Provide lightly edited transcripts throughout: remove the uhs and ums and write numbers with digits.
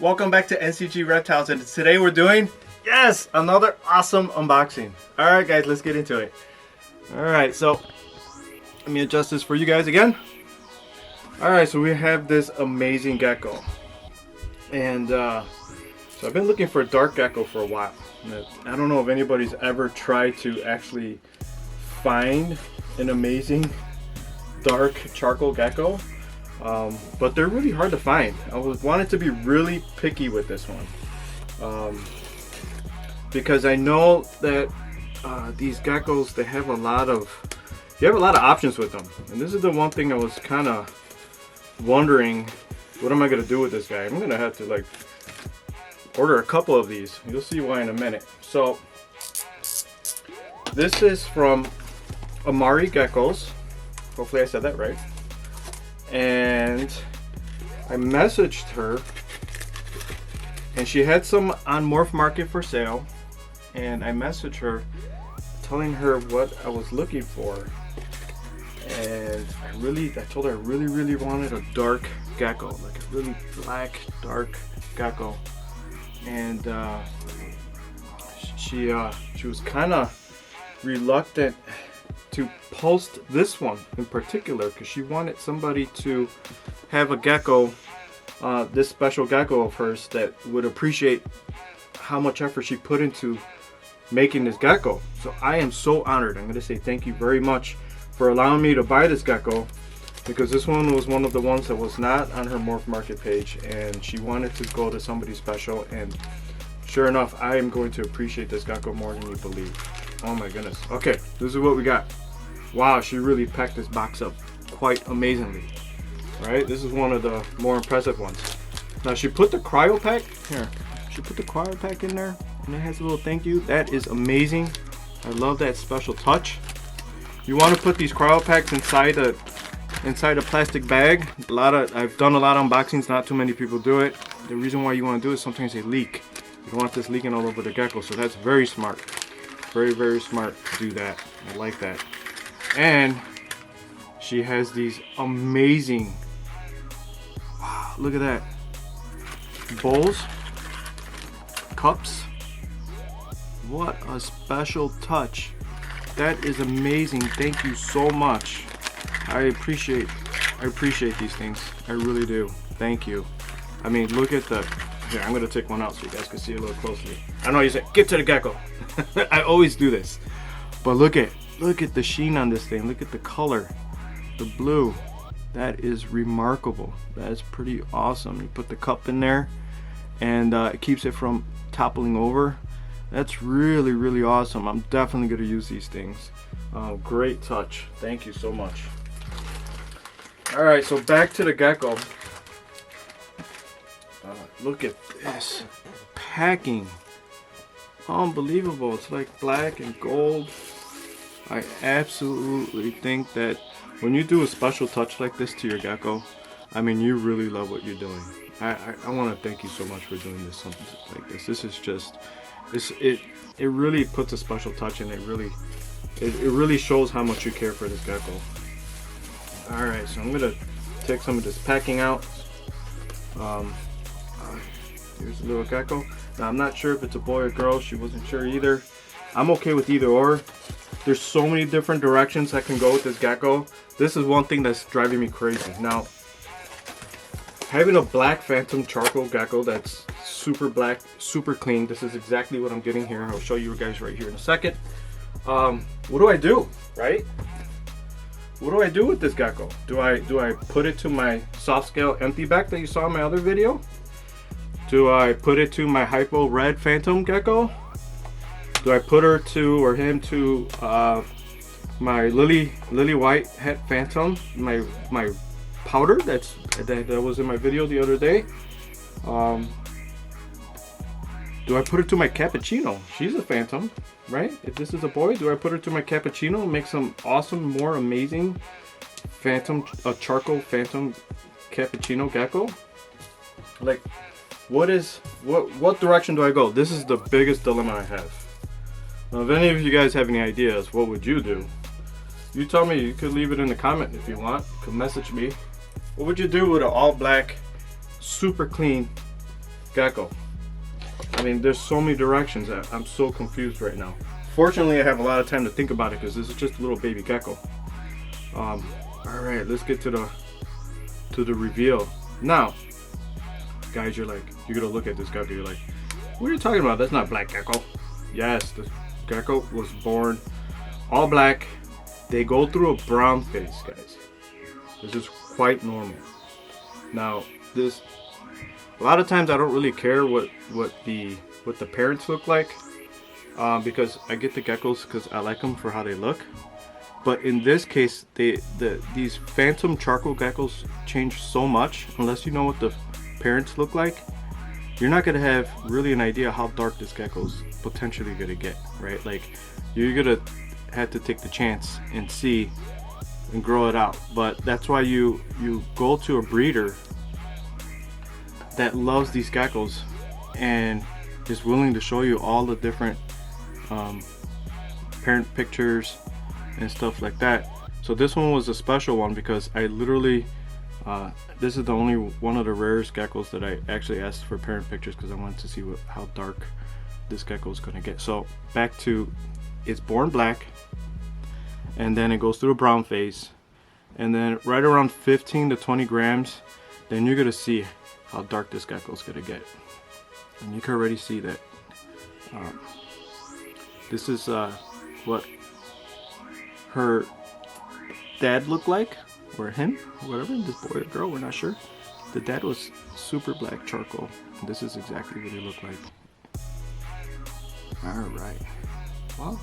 Welcome back to NCG Reptiles, and today we're doing, yes, another awesome unboxing. Alright guys, let's get into it. Alright, so let me adjust this for you guys again. Alright, so we have this amazing gecko. And so I've been looking for a dark gecko for a while. I don't know if anybody's ever tried to actually find an amazing dark charcoal gecko. But they're really hard to find. I wanted to be really picky with this one because I know that these geckos, they have a lot of options with them, and this is the one thing I was kind of wondering, what am I gonna do with this guy? I'm gonna have to like order a couple of these. You'll see why in a minute. So this is from Amari Geckos. Hopefully I said that right. And I messaged her, and she had some on Morph Market for sale, and I messaged her telling her what I was looking for, and I told her I really wanted a dark gecko, like a really black dark gecko, and she was kind of reluctant to post this one in particular because she wanted somebody to have a gecko, this special gecko of hers, that would appreciate how much effort she put into making this gecko. So I am so honored. I'm going to say thank you very much for allowing me to buy this gecko, because this one was one of the ones that was not on her Morph Market page, and she wanted to go to somebody special, and sure enough, I am going to appreciate this gecko more than you believe. Oh my goodness. Okay, this is what we got. Wow, she really packed this box up quite amazingly. Right, this is one of the more impressive ones. Now she put the cryo pack here. She put the cryo pack in there, and it has a little thank you. That is amazing. I love that special touch. You want to put these cryo packs inside a plastic bag. I've done a lot of unboxings. Not too many people do it. The reason why you want to do it is sometimes they leak. You don't want this leaking all over the gecko. So that's very smart. Very smart to do that. I like that. And she has these amazing, wow, look at that, bowls, cups. What a special touch. That is amazing. Thank you so much. I appreciate these things. I really do. Thank you. I mean, look at the, here, I'm gonna take one out so you guys can see it a little closely. I know you say, get to the gecko. I always do this, but look at the sheen on this thing. Look at the color, the blue. That is remarkable. That is pretty awesome. You put the cup in there, and it keeps it from toppling over. That's really awesome. I'm definitely going to use these things. Great touch. Thank you so much. All right, so back to the gecko. Look at this packing. Unbelievable. It's like black and gold. I absolutely think that when you do a special touch like this to your gecko, I mean, you really love what you're doing. I want to thank you so much for doing this, something like this. This is just, it really puts a special touch, and it really shows how much you care for this gecko. All right, so I'm gonna take some of this packing out. Here's a little gecko. Now I'm not sure if it's a boy or girl. She wasn't sure either. I'm okay with either or. There's so many different directions I can go with this gecko. This is one thing that's driving me crazy. Now, having a black phantom charcoal gecko that's super black, super clean. This is exactly what I'm getting here. I'll show you guys right here in a second. What do I do, right? What do I do with this gecko? Do I put it to my soft scale empty back that you saw in my other video? Do I put it to my hypo red phantom gecko? Do I put her to, or him to, my lily white het phantom, my powder that was in my video the other day? Do I put her to my cappuccino? She's a phantom, right? If this is a boy, do I put her to my cappuccino and make some awesome, more amazing phantom, charcoal phantom cappuccino gecko? Like, what direction do I go? This is the biggest dilemma I have. Now, if any of you guys have any ideas, what would you do? You tell me. You could leave it in the comment if you want. You could message me. What would you do with an all black, super clean gecko. I mean, there's so many directions that I'm so confused right now. Fortunately, I have a lot of time to think about it because this is just a little baby gecko. All right, let's get to the reveal. Now, guys, you're gonna look at this gecko. You're like, what are you talking about? That's not black gecko. Yes, the gecko was born all black. They go through a brown phase, guys. This is quite normal. Now, a lot of times I don't really care what the parents look like, because I get the geckos because I like them for how they look. But in this case, these phantom charcoal geckos change so much. Unless you know what the parents look like, you're not gonna have really an idea how dark this gecko's potentially gonna get, right? Like, you're gonna have to take the chance and see and grow it out. But that's why you go to a breeder that loves these geckos and is willing to show you all the different parent pictures and stuff like that. So this one was a special one because I literally this is the only one of the rarest geckos that I actually asked for parent pictures because I wanted to see how dark this gecko is gonna get. So back to, it's born black and then it goes through a brown phase, and then right around 15 to 20 grams, then you're gonna see how dark this gecko is gonna get. And you can already see that this is what her dad looked like, or him, whatever, this boy or girl, we're not sure. The dad was super black charcoal, and this is exactly what he looked like. Alright, well,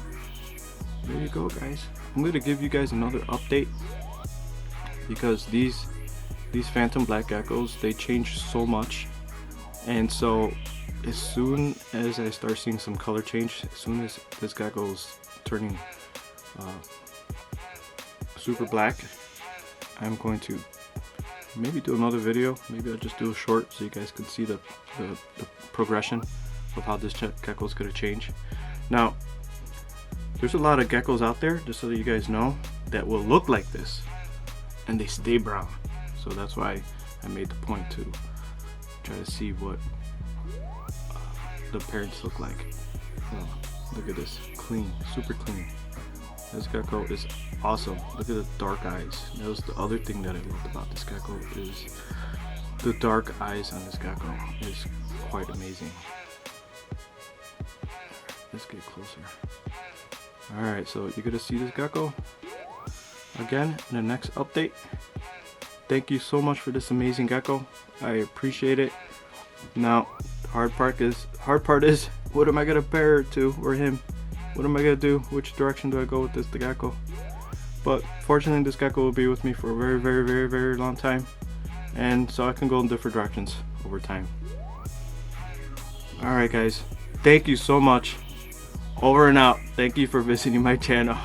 there you go, guys. I'm gonna give you guys another update because these phantom black geckos, they change so much, and so as soon as I start seeing some color change, as soon as this gecko's turning super black, I'm going to maybe do another video. Maybe I'll just do a short so you guys can see the progression of how this gecko is going to change. Now, there's a lot of geckos out there, just so that you guys know, that will look like this and they stay brown. So that's why I made the point to try to see what the parents look like. Oh, look at this, clean, super clean. This gecko is awesome. Look at the dark eyes. That was the other thing that I loved about this gecko, is the dark eyes on this gecko is quite amazing. Let's get closer. Alright, so you're gonna see this gecko again in the next update. Thank you so much for this amazing gecko. I appreciate it. Now, hard part is, what am I gonna pair her to, or him? What am I gonna do? Which direction do I go with this gecko? But fortunately, this gecko will be with me for a very, very, very, very long time, and so I can go in different directions over time. Alright guys, thank you so much. Over and out. Thank you for visiting my channel.